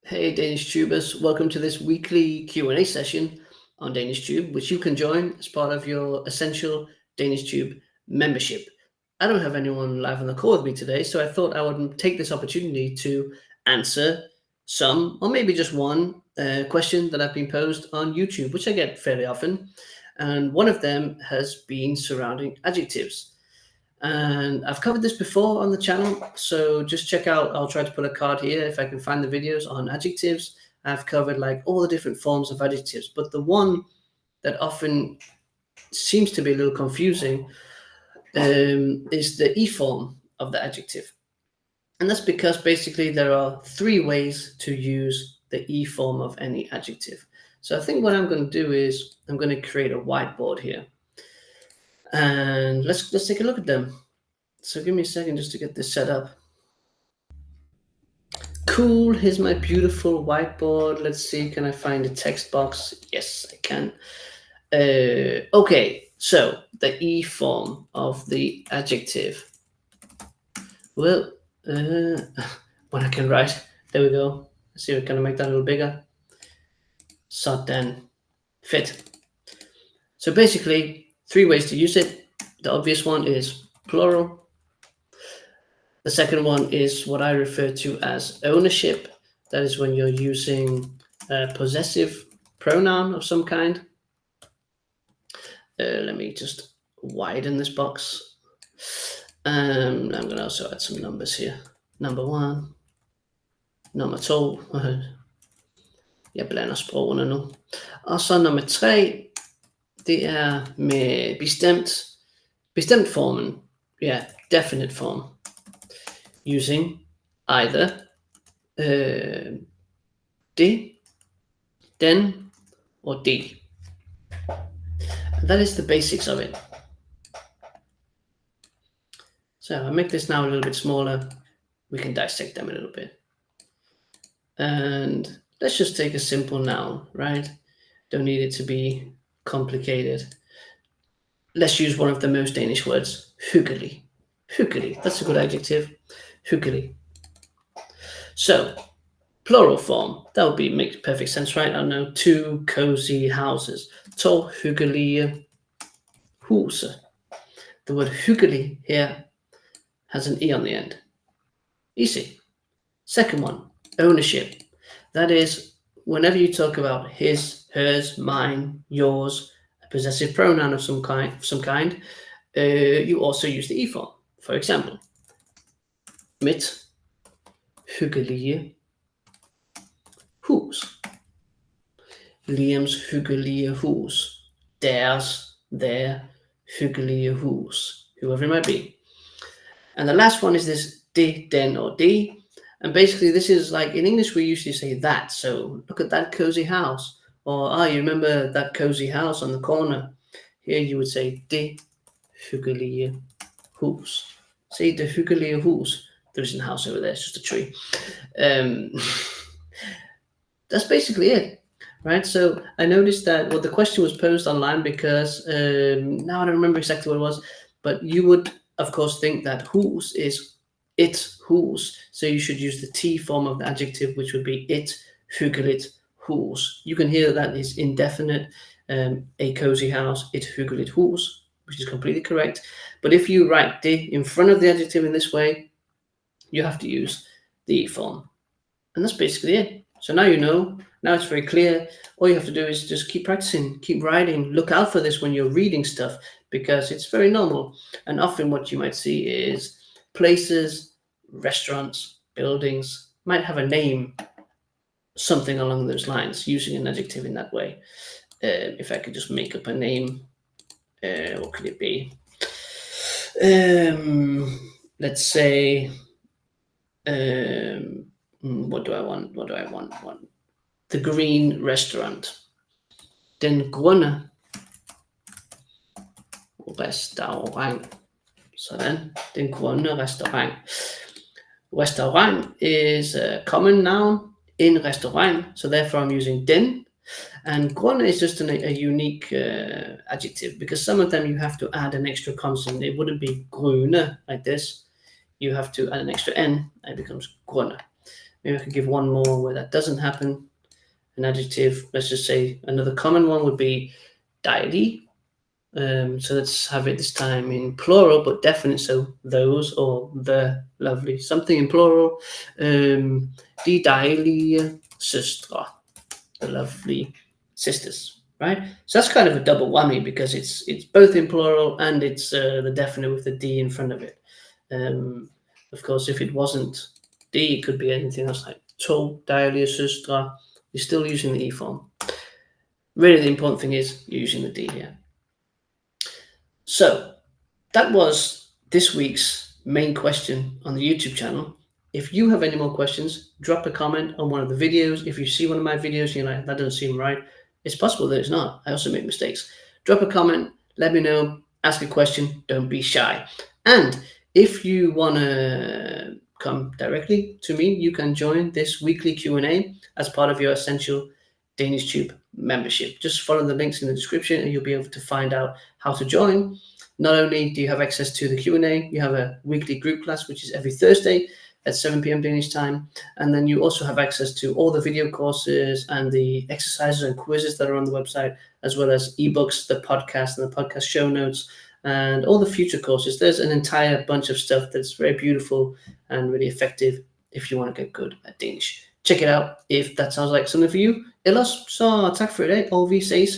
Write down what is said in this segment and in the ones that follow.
Hey Danish tubers, welcome to this weekly Q&A session on Danish Tube, which you can join as part of your Essential DanishTube membership. I don't have anyone live on the call with me today, so I thought I would take this opportunity to answer some, or maybe just one question that I've been posed on YouTube, which I get fairly often. And one of them has been surrounding adjectives. And I've covered this before on the channel, so just check out, I'll try to put a card here if I can find the videos on adjectives. I've covered like all the different forms of adjectives, but the one that often seems to be a little confusing is the E form of the adjective. And that's because basically there are three ways to use the E form of any adjective. So I think what I'm going to do is I'm going to create a whiteboard here. And let's take a look at them. So give me a second just to get this set up. Cool, here's my beautiful whiteboard. Let's see, can I find a text box? Yes, I can. Okay, so the E form of the adjective. Well, when I can write, there we go. Let's see if I can make that a little bigger. Sådan. Fit. So basically, three ways to use it. The obvious one is plural. The second one is what I refer to as ownership. That is when you're using a possessive pronoun of some kind. Let me just widen this box. I'm going to also add some numbers here. Number 1, nummer 2. Jeg blander sprogene nu. Og så nummer 3, det er med bestemt formen. Ja, definite form. Using either det, den, or de. And that is the basics of it. So I'll make this now a little bit smaller. We can dissect them a little bit. And let's just take a simple noun, right? Don't need it to be complicated. Let's use one of the most Danish words, hyggelig. Hyggelig, that's a good adjective. Hyggelig. So, plural form, that would make perfect sense, right? I don't know, 2 cozy houses. 2 hyggelige huse. The word hyggelig here has an E on the end. Easy. Second one, ownership. That is, whenever you talk about his, hers, mine, yours, a possessive pronoun of some kind, you also use the E form. For example, mit hyggelige hus. Liams hyggelige hus. Deres, their hyggelige hus. Whoever it might be. And the last one is this de, den, or de. And basically this is like, in English we usually say that. So look at that cozy house. Or, you remember that cozy house on the corner. Here you would say de hyggelige hus. See, the hyggelige hus. There isn't a house over there, it's just a tree. That's basically it, right? So I noticed that, well, the question was posed online because, now I don't remember exactly what it was, but you would, of course, think that hus is it, hus. So you should use the T form of the adjective, which would be it, hyggeligt hus. You can hear that is indefinite, a cozy house, it hyggeligt hus, which is completely correct. But if you write de in front of the adjective in this way, you have to use the E form. And that's basically it. So now you know, now it's very clear. All you have to do is just keep practicing, keep writing, look out for this when you're reading stuff, because it's very normal. And often what you might see is places, restaurants, buildings might have a name, something along those lines, using an adjective in that way. If I could just make up a name, what could it be? Let's say, what do I want? The Green Restaurant. Den grønne restaurant. Sådan. Den grønne restaurant. Restaurant is a common noun in restaurant, so therefore I'm using den. And grønne is just a unique adjective, because some of them you have to add an extra consonant. It wouldn't be grønne like this. You have to add an extra N, and it becomes grønne. Maybe I could give one more where that doesn't happen. An adjective, let's just say another common one would be dejlig. So let's have it this time in plural, but definite. So those or the lovely, something in plural. De dejlige søstre, the lovely sisters, right? So that's kind of a double whammy because it's both in plural and it's the definite with the D in front of it. Of course, if it wasn't D, it could be anything else like to dejlige søstre. You're still using the E form. Really, the important thing is you're using the D here. So that was this week's main question on the YouTube channel. If you have any more questions, drop a comment on one of the videos. If you see one of my videos, you're like, that doesn't seem right. It's possible that it's not. I also make mistakes. Drop a comment, let me know, ask a question, don't be shy. And if you want to come directly to me, you can join this weekly Q&A as part of your Essential DanishTube membership. Just follow the links in the description and you'll be able to find out how to join. Not only do you have access to the Q&A, you have a weekly group class, which is every Thursday at 7 p.m. Danish time. And then you also have access to all the video courses and the exercises and quizzes that are on the website, as well as ebooks, the podcast and the podcast show notes, and all the future courses. There's an entire bunch of stuff that's very beautiful and really effective if you want to get good at Danish. Check it out if that sounds like something for you. Ellers så tak for i dag, og vi ses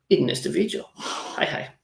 i den næste video. Hej hej.